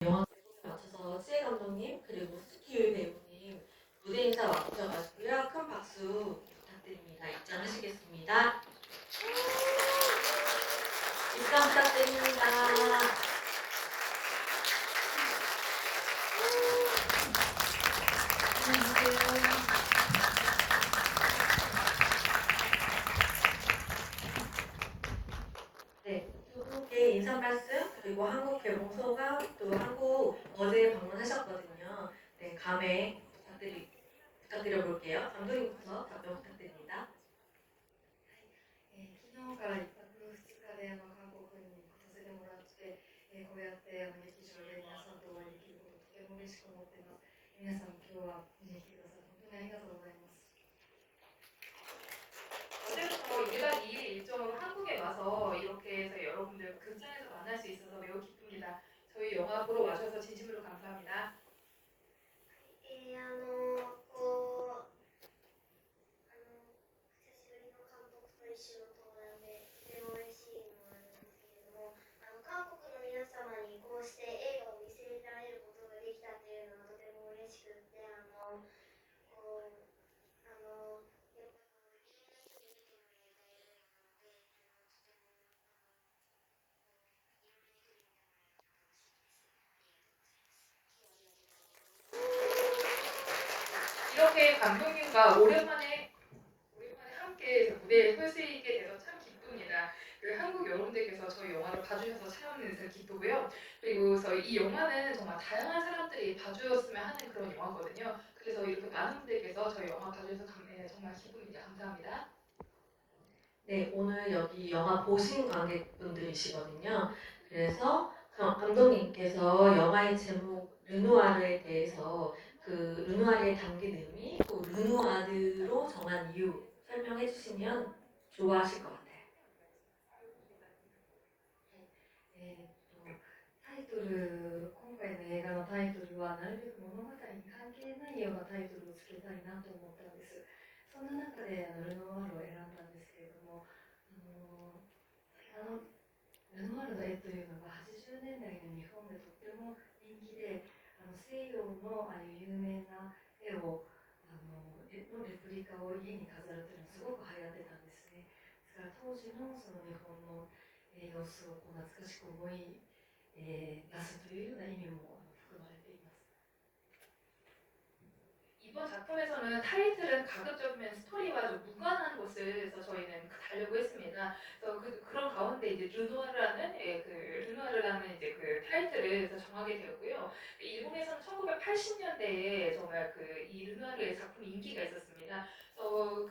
영화 제목에 맞춰서 시혜 감독님 그리고 스키 배우님 무대 인사 와주셔가지고요. 큰 박수 부탁드립니다. 입장하시겠습니다. 입장 부탁드립니다. 네, 두 분께 인사 말씀 그리고 한국 개봉 소감 또 한국 어제 방문하셨거든요. 네, 감회 부탁드려 볼게요. 감독님부터 답변 부탁드립니다. 昨日からこうやって来てくださって、こうやってここで来させてもらって、こうやって来ることとても嬉しく思ってます。皆さん今日は来てくださって本当にありがとうございます。어제부터 1박 2일 일정으로 한국에 와서 이렇게 해서 여러분들 극장에서 만날 수 있어서 매우 기쁩니다. 저희 영화 보러 와주셔서 진심으로 감사합니다. 이렇게 감독님과 오랜만에 함께 무대에 설 수 있게 돼서 참 기쁩니다. 그 한국 여러분들께서 저희 영화를 봐주셔서 참 기쁘고요. 그리고 저희 이 영화는 정말 다양한 사람들이 봐주었으면 하는 그런 영화거든요. 그래서 이렇게 많은 분들께서 저희 영화 봐주셔서 정말 기쁩니다. 감사합니다. 네, 오늘 여기 영화 보신 관객분들이시거든요. 그래서 감독님께서 영화의 제목 르누아르에 대해서 그 르누아르에 담긴 의미, 또 르누아르로 정한 이유 설명해 주시면 좋아하실 것 같아요. イ번 작품에서는 타이틀은 가급적이면 스토리와 좀 무관한 곳에서 저희는 가려고 했습니다. 그래서 그런 가운데 이제 르누아르라는 르누아르라는 이제 그 타이틀을 정하게 되었고요. 일본에서는 1980년대에 정말 이 르누아르의 작품 인기가 있었습니다.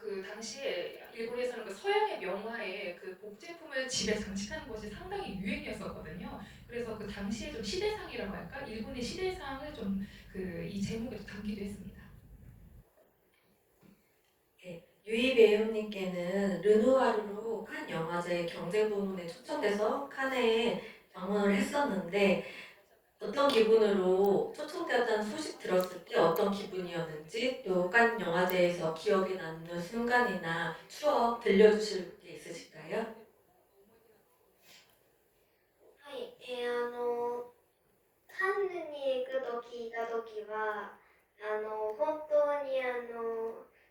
그 당시에 일본에서는 그 서양의 명화에 그 복제품을 집에 장식하는 것이 상당히 유행이었었거든요. 그래서 그 당시에 좀 시대상이라고 할까? 일본의 시대상을 좀 이 제목에 담기도 했습니다. 네, 유이 배우님께는 르누아르로 칸 영화제 경쟁 부문에 초청돼서 칸에 방문을 했었는데 어떤 기분으로 초청되었다는 소식 들었을 때 어떤 기분이었는지 또 칸 영화제에서 기억에 남는 순간이나 추억 들려주실 게 있으실까요? はい、カンヌに行くと聞いたときは、本当に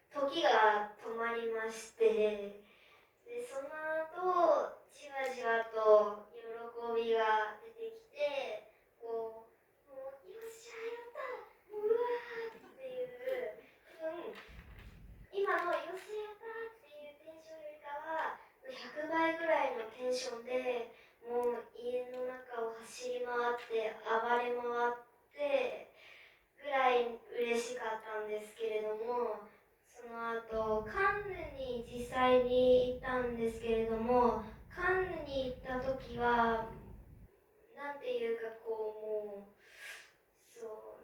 時が止まりまして、で、その後、じわじわと喜びが出てきて、こう、もう、よっしゃ、やった、うわーっていう、多分、今のよっしゃ、やったっていうテンションよりかは、100倍ぐらいのテンションで、もう家の中を走り回って暴れ回ってぐらい嬉しかったんですけれども、その後カンヌに実際に行ったんですけれども、カンヌに行った時はなんていうかこうも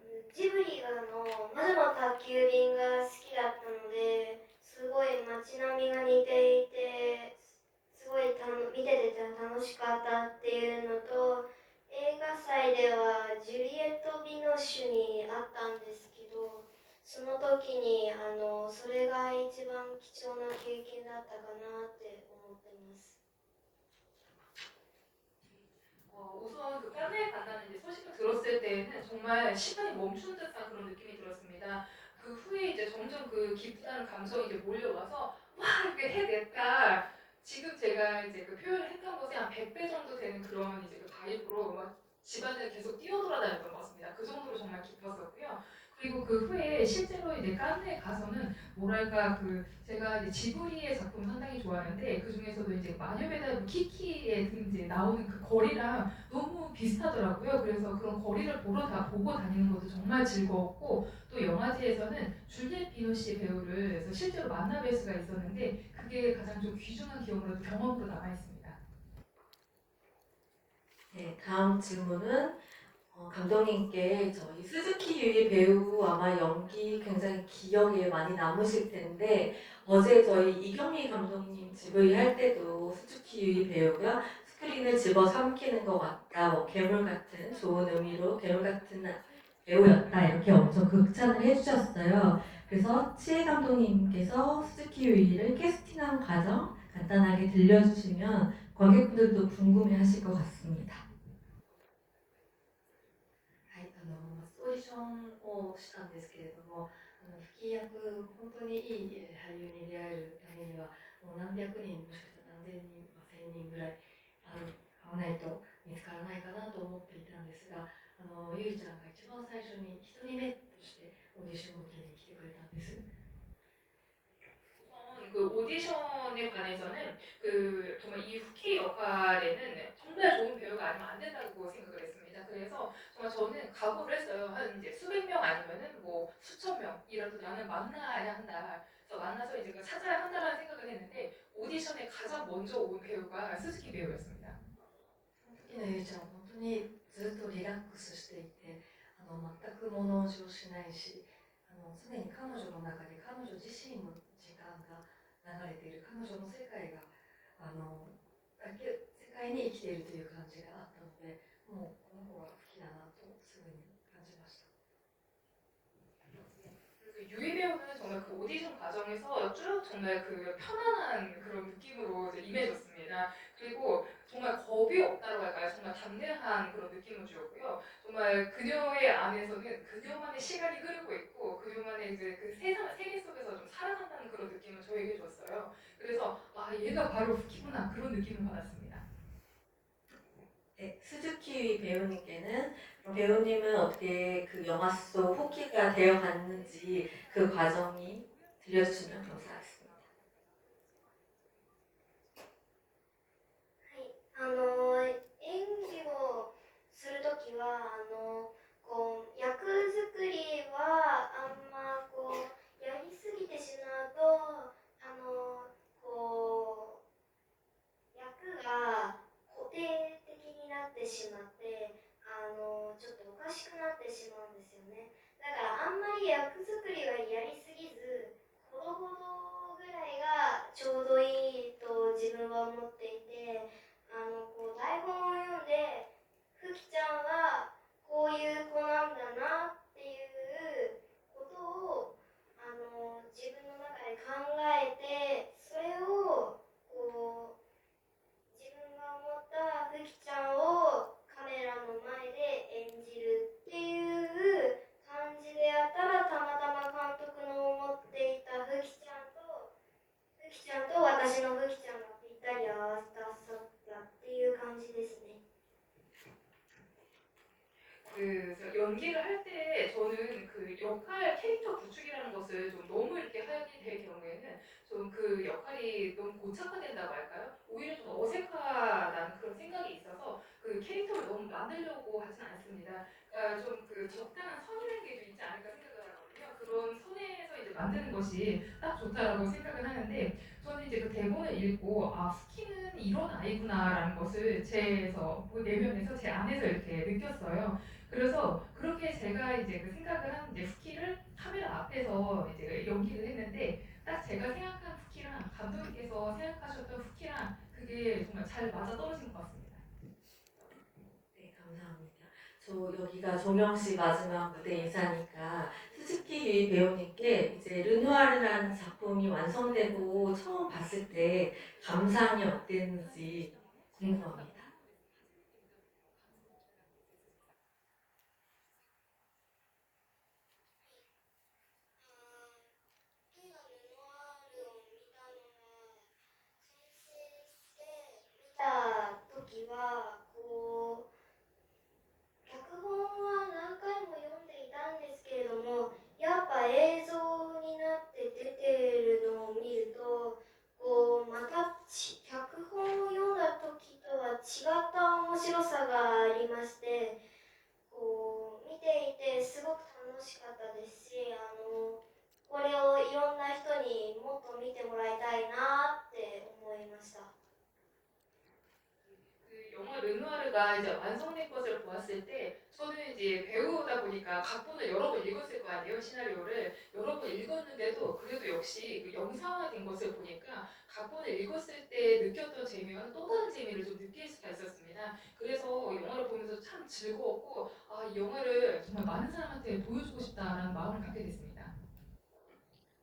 うジブリの魔女の宅急便が好きだったので、すごい街並みが似ていてすごい見てて楽しかったっていうのと、映画祭ではジュリエット・ビノッシュに会ったんですけど、その時にそれが一番貴重な経験だったかなって思ってます。 우선 그 깐네에 간다는 이제 소식을 들었을 때에는 정말 시간이 멈춘 듯한 그런 느낌이 들었습니다. 그 후에 이제 점점 그 기쁘다는 감정이 이제 몰려와서 와 이렇게 해냈다. 지금 제가 이제 그 표현을 했던 것에 한 100배 정도 되는 그런 이제 그 바이브로 막 집안을 계속 뛰어돌아다녔던 것 같습니다. 그 정도로 정말 기뻤었고요. 그리고 그 후에 실제로 이제 깐네에 가서는 뭐랄까 그 제가 이제 지브리의 작품 상당히 좋아하는데 그 중에서도 이제 마녀배달 키키에 이제 나오는 그 거리랑 너무 비슷하더라고요. 그래서 그런 거리를 보고 다니는 것도 정말 즐거웠고 또 영화제에서는 줄리엣 비노시 배우를 그래서 실제로 만나뵐 수가 있었는데 그게 가장 좀 귀중한 경험으로 남아 있습니다. 네, 다음 질문은 감독님께 저희 스즈키 유이 배우 아마 연기 굉장히 기억에 많이 남으실 텐데 어제 저희 이경미 감독님 GV 할 때도 스즈키 유이 배우가 스크린을 집어 삼키는 것 같다, 뭐 괴물 같은 좋은 의미로 괴물 같은 배우였다 이렇게 엄청 극찬을 해주셨어요. 그래서 치에 감독님께서 스즈키 유이를 캐스팅한 과정 간단하게 들려주시면 관객분들도 궁금해하실 것 같습니다. はい、オーディションをしたんですけれども、吹き役、本当にいい俳優に出会えるためには、もう何百人、もしかしたら何千人、1000人ぐらい会わないと見つからないかなと思っていたんですが、ゆいちゃんが一番最初に1人目としてオーディションを受けに来てくれたんです。 그 오디션에 관해서는 그 정말 이 후키 역할에는 정말 좋은 배우가 아니면 안 된다고 생각을 했습니다. 그래서 정말 저는 각오를 했어요. 한 이제 수백 명 아니면은 뭐 수천 명이라도 나는 만나야 한다. 그래서 만나서 이제 찾아야 한다라는 생각을 했는데 오디션에 가장 먼저 온 배우가 스즈키 배우였습니다. その時のゆいちゃんは本当にずっとリラックスしていて、全く物おじをしないし、常に彼女の中で彼女自身の時間が流れている、彼女の世界が世界に生きているという感じがあったので、もうこの子は好きだなとすぐに感じました。 유이 배우는 정말 그 오디션 과정에서 쭉 정말 그 편안한 그런 느낌으로 이제 임해졌습니다. 그리고 정말 겁이 없다고 할까요? 정말 담대한 그런 느낌을 주었고요. 정말 그녀의 안에서는 그녀만의 시간이 흐르고 있고 그녀만의 이제 그 세계 속에서 좀 살아간다는 그런 느낌을 저에게 줬어요. 그래서 아 얘가 바로 후키구나 그런 느낌을 받았습니다. 네, 스즈키 배우님께는 배우님은 어떻게 그 영화 속 후키가 되어갔는지 그 과정이 들려주시면 감사하겠습니다. はい、演技をするときはこう役作りはあんまこうやりすぎてしまうとこう役が固定的になってしまってちょっとおかしくなってしまうんですよね。だからあんまり役作りはやりすぎずほどほどぐらいがちょうどいいと自分は思っていて、こう台本を読んでふきちゃんはこういう子なんだなっていうことを自分の中で考えて、それをこう自分が思ったふきちゃんをカメラの前で演じるっていう感じでやったら、たまたま監督の思っていたふきちゃんと私のふきちゃんがぴったり合わさったっていう感じですね。 그 연기를 할 때 저는 그 역할 캐릭터 구축이라는 것을 좀 너무 이렇게 하게 될 경우에는 좀 그 역할이 너무 고착화된다고 할까요? 오히려 좀 어색하다는 그런 생각이 있어서 그 캐릭터를 너무 만들려고 하진 않습니다. 그러니까 좀 그 적당한 선이라는 게 좀 있지 않을까 생각을 하거든요. 그런 선에서 이제 만드는 것이 딱 좋다라고 생각을 하는데 저는 이제 그 대본을 읽고 아 스키는 이런 아이구나라는 것을 제에서 내면에서 제 안에서 이렇게 느꼈어요. 그래서 그렇게 제가 이제 그 생각을 한 이제 후키를 카메라 앞에서 이제 연기를 했는데 딱 제가 생각한 후키랑 감독님께서 생각하셨던 후키랑 그게 정말 잘 맞아 떨어진 것 같습니다. 네, 감사합니다. 여기가 종영 씨 마지막 무대 인사니까 스즈키 유이 배우님께 이제 르누아르라는 작품이 완성되고 처음 봤을 때 감상이 어땠는지 궁금합니다. 르누아르가 이제 완성된 것을 보았을 때 저는 이제 배우다 보니까 각본을 여러 번 읽었을 거 아니에요. 시나리오를 여러 번 읽었는데도 그래도 역시 그 영상화된 것을 보니까 각본을 읽었을 때 느꼈던 재미와는 또 다른 재미를 좀 느낄 수가 있었습니다. 그래서 영화를 보면서 참 즐거웠고 이 영화를 정말 많은 사람한테 보여주고 싶다라는 마음을 갖게 됐습니다.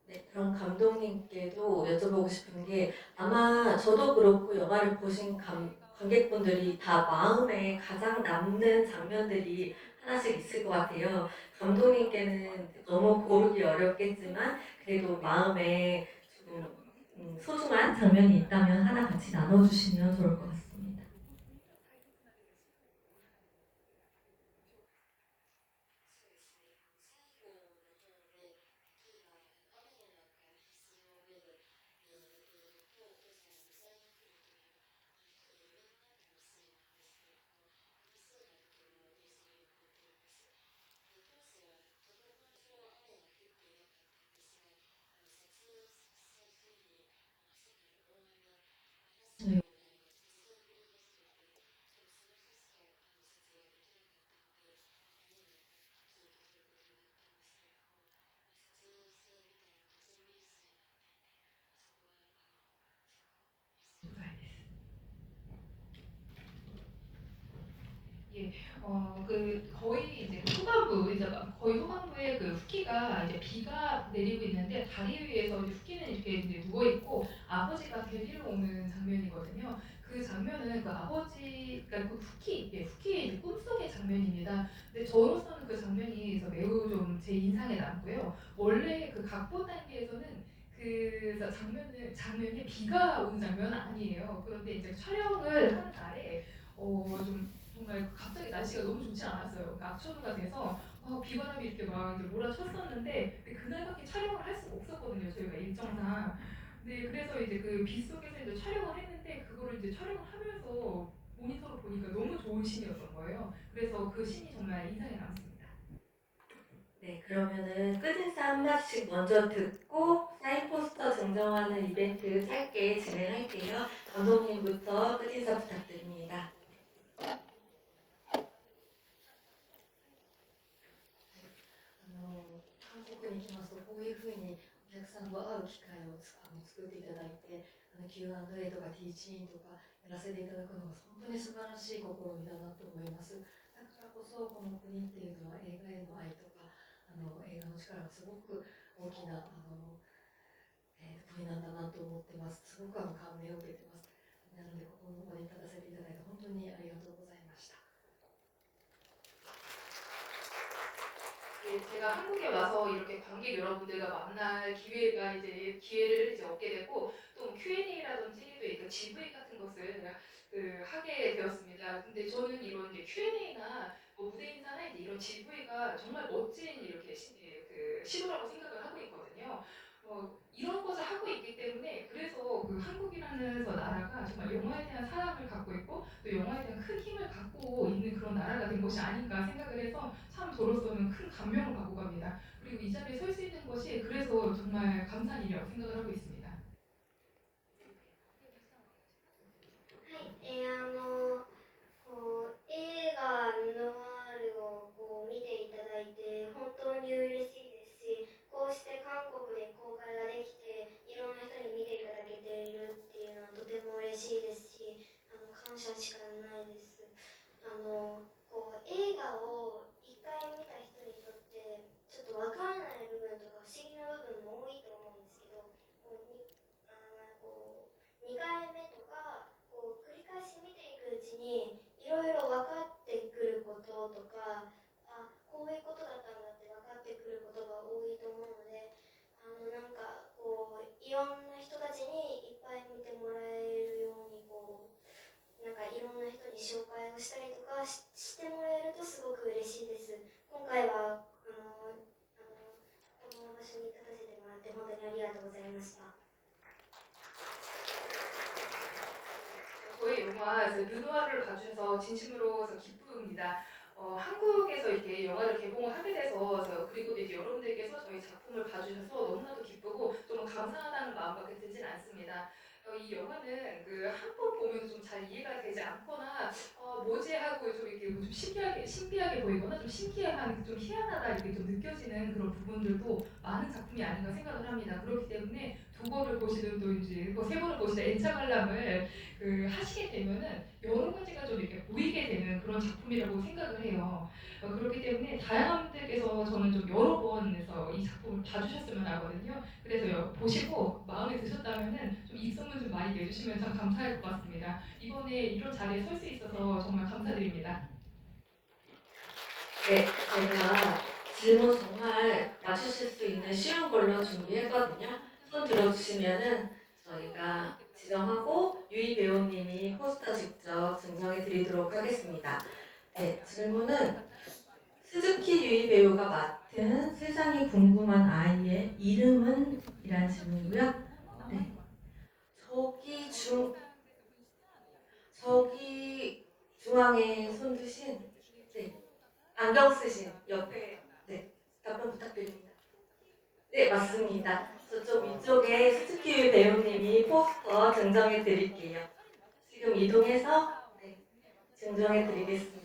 네, 그럼 감독님께도 여쭤보고 싶은 게 아마 저도 그렇고 영화를 보신 관객분들이 다 마음에 가장 남는 장면들이 하나씩 있을 것 같아요. 감독님께는 너무 고르기 어렵겠지만 그래도 마음에 조금 소중한 장면이 있다면 하나 같이 나눠주시면 좋을 것 같습니다. 네. 예, 그 거의 이제 그 후반부, 이제 거의 후반부에 그 후키가 이제 비가 내리고 있는데 다리 위에서 이제 후키는 이렇게 이제 누워 있고 아버지가 데리러 오는 장면이거든요. 그 장면은 그 아버지, 그러니까 그 후키, 후키의 이제 꿈속의 장면입니다. 근데 저로서는 그 장면이 그래서 매우 좀 제 인상에 남고요. 원래 그 각본 단계에서는 그 장면이 비가 오는 장면은 아니에요. 그런데 이제 촬영을 하는 날에 좀 정말 갑자기 날씨가 너무 좋지 않았어요. 그러니까 악천후가 돼서 비바람이 이렇게 막 이제 몰아쳤었는데 근데 그날밖에 촬영을 할 수가 없었거든요. 저희가 일정상. 네, 그래서 이제 그 비 속에서 이제 촬영을 했는데 그거를 이제 촬영을 하면서 모니터로 보니까 너무 좋은 씬이었던 거예요. 그래서 그 씬이 정말 인상에 남습니다. 네, 그러면은 끝인사 한 마디씩 먼저 듣고 사인 포스터 증정하는 이벤트 짧게 진행할게요. 감독님부터 끝인사 부탁드립니다. 韓国に来ますとこういうふうにお客さんと会う機会を作っていただいてQ&A とかティーチインとかやらせていただくのが本当に素晴らしい試みだなと思います。だからこそこの国っていうのは映画への愛とか映画の力がすごく大きな国なんだなと思ってます。すごく感銘を受けてます。なのでここの場に立たせていただいて本当にありがとうございました。 예, 제가 한국에 와서 이렇게 관객 여러분들과 만날 기회를 이제 얻게 되고 또 Q&A라든지 또 GV 같은 것을 하게 되었습니다. 근데 저는 이런 이제 Q&A나 무대 인사나 이제 이런 GV가 정말 멋진 이렇게 시도라고 생각을 하고 있거든요. 이런 것을 하고 있기 때문에 그래서 그 한국이라는 나라가 정말 영화에 대한 사랑을 갖고 있고 또 영화에 대한 큰 힘을 갖고 있는 그런 나라가 된 것이 아닌가 생각을 해서 참 저로서는 큰 감명을 받고 갑니다. 그리고 이 자리에 설 수 있는 것이 그래서 정말 감사한 일이라고 생각을 하고 있습니다. はい、映画ノワールを見ていただいて本当に嬉しいですし、こうして韓国で公開ができていろんな人に見ていただけているっていうのはとても嬉しいですし、感謝しかないです。映画を1回見た人にとってちょっとわからない部分とか不思議な部分も多いと思うんですけど、2回目とか繰り返し見ていくうちにいろいろ分かってくることとか、こういうことだったんだって分かってくることが多いと思うので、いろんな人たちにいっぱい見てもらえるようにいろんな人に紹介をしたりとかしてもらえるとすごく嬉しいです。今回はこの場所に立たせてもらって本当にありがとうございました。 저희 영화 르누아르를 봐주셔서 진심으로 기쁩니다. 한국에서 이렇게 영화를 개봉을 하게 돼서 그리고 이제 여러분들께서 저희 작품을 봐주셔서 너무나도 기쁘고 좀 감사하다는 마음밖에 들진 않습니다. 이 영화는 그 한 번 보면 좀 잘 이해가 되지 않거나 뭐지 하고 좀 이렇게 좀 신비하게 보이거나 좀 신기한 좀 희한하다 이렇게 좀 느껴지는 그런 부분들도 많은 작품이 아닌가 생각을 합니다. 그렇기 때문에 두 번을 보시든 또 이제 세 번을 보시든 애착 관람을 하시게 되면은 여러 가지가 좀 이렇게 보이게 되는 그런 작품이라고 생각을 해요. 그렇기 때문에 다양한 분들께서 저는 좀 여러 번에서 이 작품을 봐주셨으면 하거든요. 그래서 보시고 마음에 드셨다면은 좀 입소문 좀 많이 내주시면 참 감사할 것 같습니다. 이번에 이런 자리에 설 수 있어서 정말 감사드립니다. 네, 제가 질문 정말 맞추실 수 있는 쉬운 걸로 준비했거든요. 손 들어주시면은 저희가 지정하고 유희 배우님이 포스터 직접 증정해 드리도록 하겠습니다. 네, 질문은 스즈키 유희 배우가 맡은 세상이 궁금한 아이의 이름은? 이란 질문이고요. 네, 저기 중앙에 손 드신, 네, 안경 쓰신 옆에, 네, 답변 부탁드립니다. 네, 맞습니다. 저쪽 위쪽에 스즈키 배우님이 포스터 증정해 드릴게요. 지금 이동해서 네, 증정해 드리겠습니다.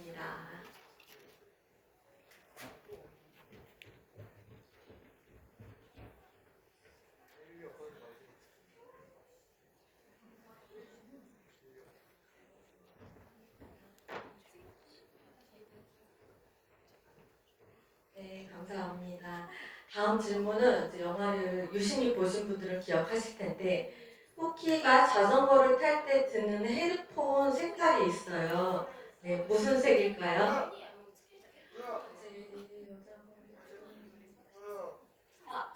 네, 감사합니다. 다음 질문은 이제 영화를 유심히 보신 분들은 기억하실 텐데 쿠키가 자전거를 탈 때 듣는 헤드폰 색깔이 있어요. 네, 무슨 색일까요?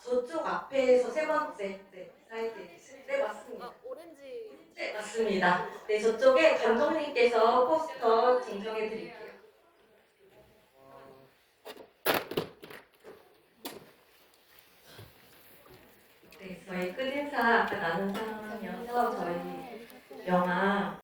저쪽 앞에서 세 번째, 네, 사이드에 계신, 네, 맞습니다. 오렌지. 네, 맞습니다. 네, 저쪽에 감독님께서 포스터 증정해 드릴게요. 네, 저희 끝인사 아까 나눈 상황이어서 저희 영화